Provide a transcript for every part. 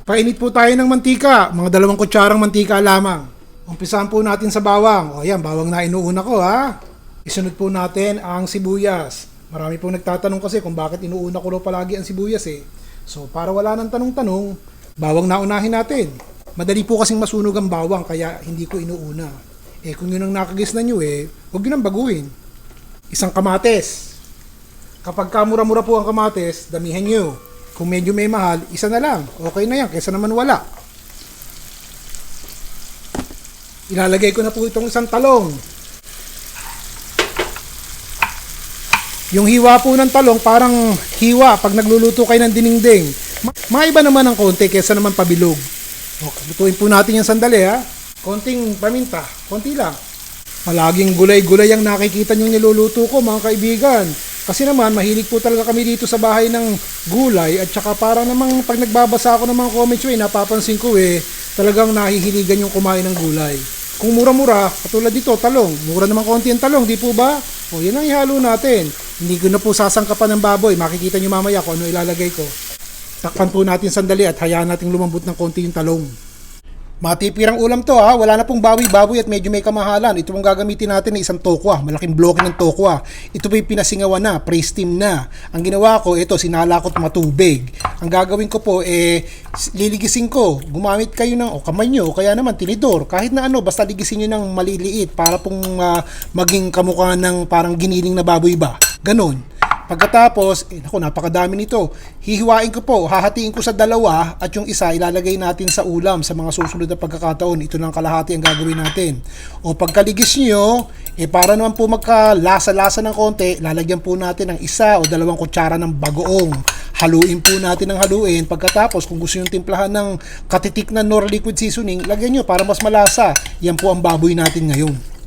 Painit po tayo ng mantika, mga 2 kutsarang mantika lamang. Umpisahan po natin sa bawang. O ayan, bawang na inuuna ko ha. Isunod po natin ang sibuyas. Marami pong nagtatanong kasi kung bakit inuuna ko raw palagi ang sibuyas eh. So para wala nang tanong-tanong, bawang na unahin natin. Madali po kasing masunog ang bawang kaya hindi ko inuuna. Eh kung yun ang nakagis na nyo huwag yun ang baguhin. Isang kamates. Kapag kamura-mura po ang kamates, damihan nyo. Kung medyo may mahal, isa na lang. Okay na yan, kaysa naman wala. Ilalagay ko na po itong isang talong. Yung hiwa po ng talong, parang hiwa pag nagluluto kayo ng dinengdeng. Maiba naman ng konti kaysa naman pabilog. Okay, lutuin po natin yung sandali ha. Konting paminta, konti lang. Palaging gulay-gulay ang nakikita nyo niluluto ko mga kaibigan. Kasi naman, mahilig po talaga kami dito sa bahay ng gulay at saka para namang pag nagbabasa ako ng mga comments napapansin ko talagang nahihiligan yung kumain ng gulay. Kung mura-mura, katulad dito, talong. Mura naman konti ang talong, di po ba? O, yan ang ihalo natin. Hindi ko na po sasangkapan ng baboy. Makikita nyo mamaya kung ano ilalagay ko. Takpan po natin sandali at hayaan natin lumambot ng konti yung talong. Matipirang ulam to ha, wala na pong baboy-baboy at medyo may kamahalan. Ito pong gagamitin natin ng isang tokwa, malaking bloke ng tokwa. Ito po yung pinasingawan na, pre-steam na. Ang ginawa ko, ito, sinalakot matubig. Ang gagawin ko po, liligisin ko. Gumamit kayo ng kamay nyo, kaya naman tinidor. Kahit na ano, basta ligisin nyo ng maliliit para pong maging kamukha ng parang giniling na baboy ba. Ganon. Pagkatapos, napakadami nito. Hihiwain ko po, hahatiin ko sa 2 at yung isa ilalagay natin sa ulam sa mga susunod na pagkakataon. Ito lang kalahati ang gagawin natin. O pagkaligis nyo, para naman po magkalasa-lasa ng konti, lalagyan po natin ng 1 o 2 kutsara ng bagoong. Haluin po natin ng haluin. Pagkatapos, kung gusto nyo timplahan ng katitik na nor liquid seasoning, lagyan nyo para mas malasa. Yan po ang baboy natin ngayon.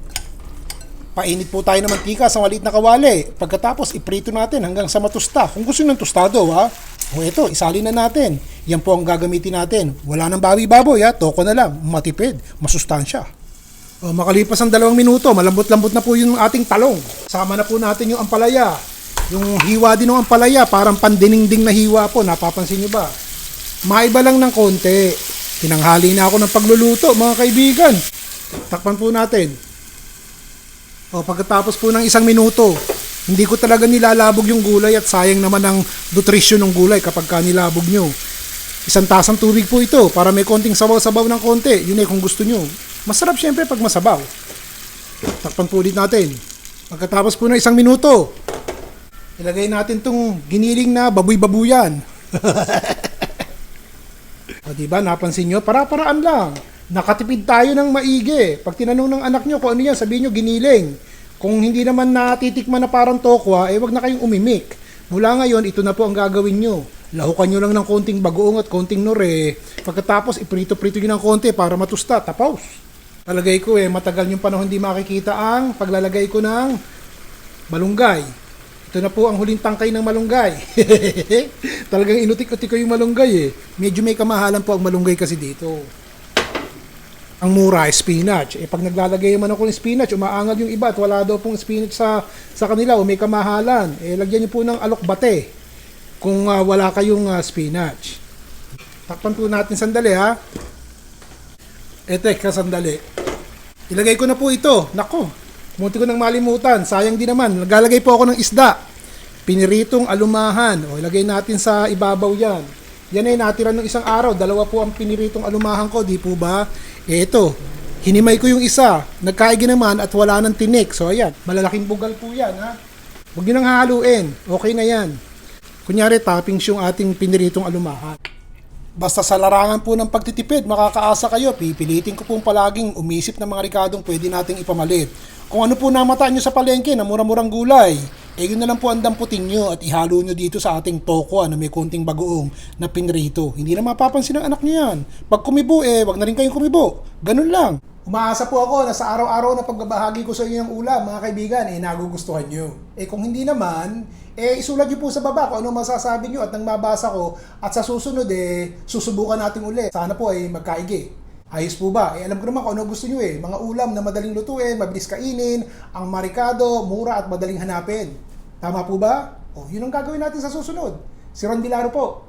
Painit po tayo ng mantika sa maliit na kawali. Pagkatapos, iprito natin hanggang sa matusta. Kung gusto nyo ng tostado, ha? O ito, isalin na natin. Yan po ang gagamitin natin. Wala nang baboy-baboy, ha? Toko na lang. Matipid. Masustansya. O, makalipas ang 2 minuto, malambot-lambot na po yung ating talong. Sama na po natin yung ampalaya. Yung hiwa din ng ampalaya, parang pandiningding na hiwa po. Napapansin nyo ba? Maiba lang ng konti. Tinanghali na ako ng pagluluto, mga kaibigan. Takpan po natin. O pagkatapos po ng 1 minuto, hindi ko talaga nilalabog yung gulay at sayang naman ang nutrisyon ng gulay kapag nilabog nyo. 1 tasang tubig po ito para may konting sabaw-sabaw ng konti. Yun kung gusto nyo. Masarap syempre pag masabaw. Takpan po ulit natin. Pagkatapos po ng 1 minuto, ilagay natin tong giniling na baboy-babuyan. O diba, napansin nyo? Para-paraan lang. Nakatipid tayo ng maigi. Pag tinanong ng anak nyo kung ano yan, sabihin nyo giniling. Kung hindi naman natitikman na parang tokwa, wag na kayong umimik. Mula ngayon, ito na po ang gagawin nyo. Lahukan nyo lang ng konting bagoong at konting nore. Pagkatapos, iprito-prito nyo ng konti para matusta. Tapos. Talagay ko matagal yung panahon hindi makikita ang paglalagay ko ng malunggay. Ito na po ang huling tangkay ng malunggay. Talagang inutik-utik ko yung malunggay Medyo may kamahalan po ang malunggay kasi dito. Ang mura, spinach. Pag naglalagay naman ako ng spinach, umaangal yung iba at wala daw pong spinach sa kanila o may kamahalan. Lagyan niyo po ng alokbate kung wala kayong spinach. Takpan po natin sandali ha. Teka sandali. Ilagay ko na po ito. Nako, munti ko nang malimutan. Sayang din naman. Naglalagay po ako ng isda. Piniritong alumahan. Ilagay natin sa ibabaw yan. Yan natira ng 1 araw. 2 po ang piniritong alumahan ko. Di po ba? Ito, hinimay ko yung isa, nagkaigi naman at wala nang tinik. So ayan, malalaking bugal po yan ha. Huwag nyo nang haluin, okay na yan. Kunyari toppings yung ating piniritong alumahan. Basta sa larangan po ng pagtitipid, makakaasa kayo. Pipilitin ko pong palaging umisip ng mga rikadong pwede nating ipamalit. Kung ano po namataan nyo sa palengke na mura-murang gulay, yun na lang po ang damputin nyo at ihalo nyo dito sa ating tokwa na may konting bagoong na pinrito. Hindi na mapapansin ng anak nyo yan. Pag kumibo, wag na rin kayong kumibo. Ganun lang. Umaasa po ako na sa araw-araw na pagbabahagi ko sa inyo ng ulam, mga kaibigan, nagugustuhan nyo. Kung hindi naman, isulat nyo po sa baba kung ano masasabi nyo at nang mabasa ko at sa susunod, susubukan natin ulit. Sana po ay magkaigi. Ayos po ba? Alam ko naman kung ano gusto nyo Mga ulam na madaling lutuin, mabilis kainin, ang marikado, mura at madaling hanapin. Tama po ba? Yun ang gagawin natin sa susunod. Si Ron Vilaro po.